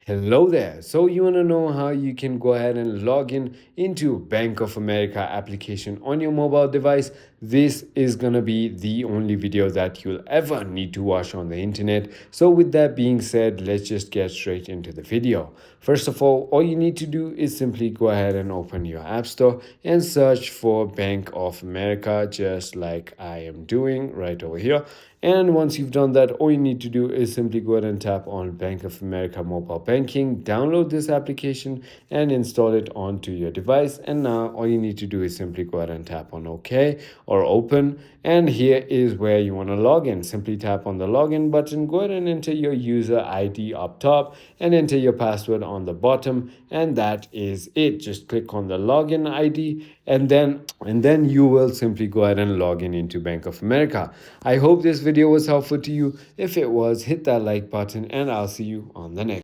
Hello there. So you want to know how you can go ahead and log in into Bank of America application on your mobile device? This is going to be the only video that you'll ever need to watch on the internet. So with that being said, let's just get straight into the video. First of all you need to do is simply go ahead and open your App Store and search for Bank of America, just like I am doing right over here. And once you've done that, all you need to do is simply go ahead and tap on Bank of America mobile banking, download this application and install it onto your device. And now all you need to do is simply go ahead and tap on OK or open. And here is where you want to log in. Simply tap on the login button, go ahead and enter your user ID up top and enter your password on the bottom. And that is it. Just click on the login ID and then you will simply go ahead and log in into Bank of America. I hope this video was helpful to you. If it was, hit that like button and I'll see you on the next.